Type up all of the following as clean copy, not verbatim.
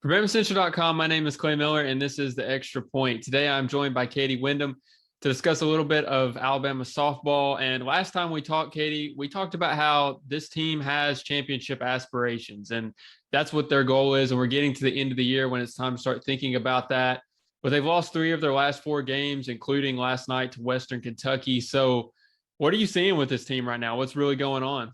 For BamaCentral.com, my name is Clay Miller, and this is the Extra Point. Today, I'm joined by Katie Windham to discuss a little bit of Alabama softball. And last time we talked, Katie, we talked about how this team has championship aspirations, and that's what their goal is. And we're getting to the end of the year when it's time to start thinking about that. But they've lost 3 of their last 4 games, including last night to Western Kentucky. So what are you seeing with this team right now? What's really going on?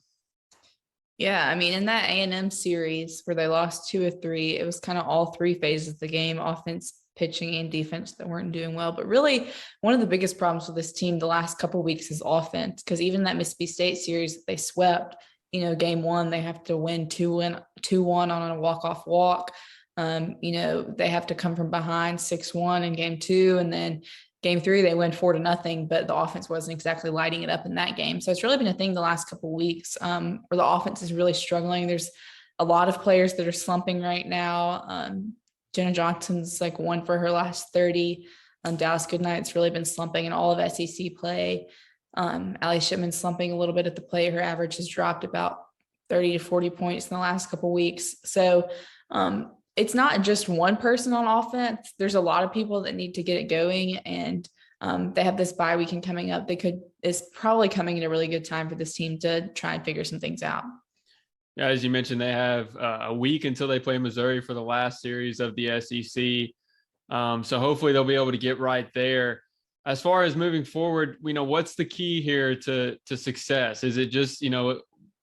Yeah, I mean, in that A&M series where they lost 2 of 3, it was kind of all 3 phases of the game: offense, pitching, and defense that weren't doing well. But really, one of the biggest problems with this team the last couple of weeks is offense, because even that Mississippi State series that they swept, game one, they have to win 2-1 on a walk-off walk. They have to come from behind 6-1 in game two, and then game three, they win 4-0, but the offense wasn't exactly lighting it up in that game. So it's really been a thing the last couple of weeks where the offense is really struggling. There's a lot of players that are slumping right now. Jenna Johnson's like 1 for her last 30. Dallas Goodnight's really been slumping in all of SEC play. Allie Shipman's slumping a little bit at the plate. Her average has dropped about 30 to 40 points in the last couple of weeks. So it's not just one person on offense. There's a lot of people that need to get it going, and they have this bye weekend coming up. It's probably coming at a really good time for this team to try and figure some things out. Yeah, as you mentioned, they have a week until they play Missouri for the last series of the SEC. So hopefully they'll be able to get right there. As far as moving forward, what's the key here to success? Is it just,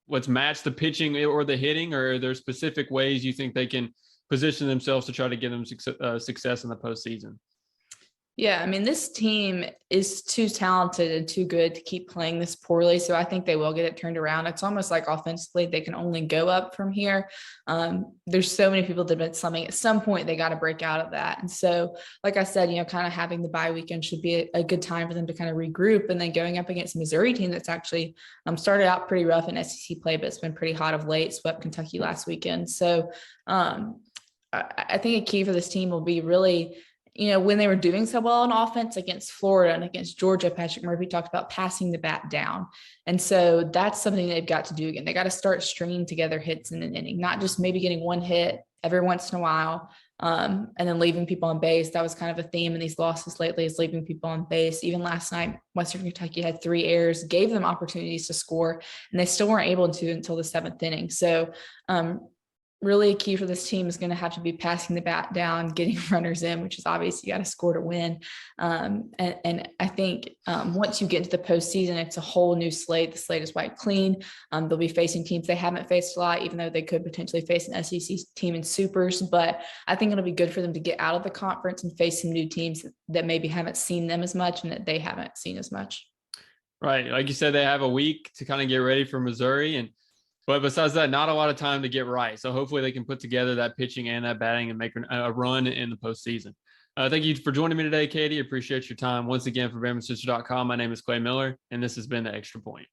let's match the pitching or the hitting, or are there specific ways you think they can position themselves to try to get them success in the postseason? Yeah, I mean, this team is too talented and too good to keep playing this poorly. So I think they will get it turned around. It's almost like offensively, they can only go up from here. There's so many people that have been slumming. At some point, they got to break out of that. And so, like I said, kind of having the bye weekend should be a good time for them to kind of regroup. And then going up against a Missouri team that's actually started out pretty rough in SEC play, but it's been pretty hot of late, swept Kentucky last weekend. So I think a key for this team will be really, when they were doing so well on offense against Florida and against Georgia, Patrick Murphy talked about passing the bat down. And so that's something they've got to do again. They got to start stringing together hits in an inning, not just maybe getting one hit every once in a while and then leaving people on base. That was kind of a theme in these losses lately, is leaving people on base. Even last night, Western Kentucky had 3 errors, gave them opportunities to score, and they still weren't able to until the 7th inning. So really key for this team is going to have to be passing the bat down, getting runners in, which is obvious. You got to score to win. And I think once you get into the postseason, it's a whole new slate. The slate is wiped clean. They'll be facing teams they haven't faced a lot, even though they could potentially face an SEC team in supers. But I think it'll be good for them to get out of the conference and face some new teams that maybe haven't seen them as much and that they haven't seen as much. Right. Like you said, they have a week to kind of get ready for Missouri. But besides that, not a lot of time to get right. So hopefully they can put together that pitching and that batting and make a run in the postseason. Thank you for joining me today, Katie. Appreciate your time. Once again, for BamaCentral.com, my name is Clay Miller, and this has been the Extra Point.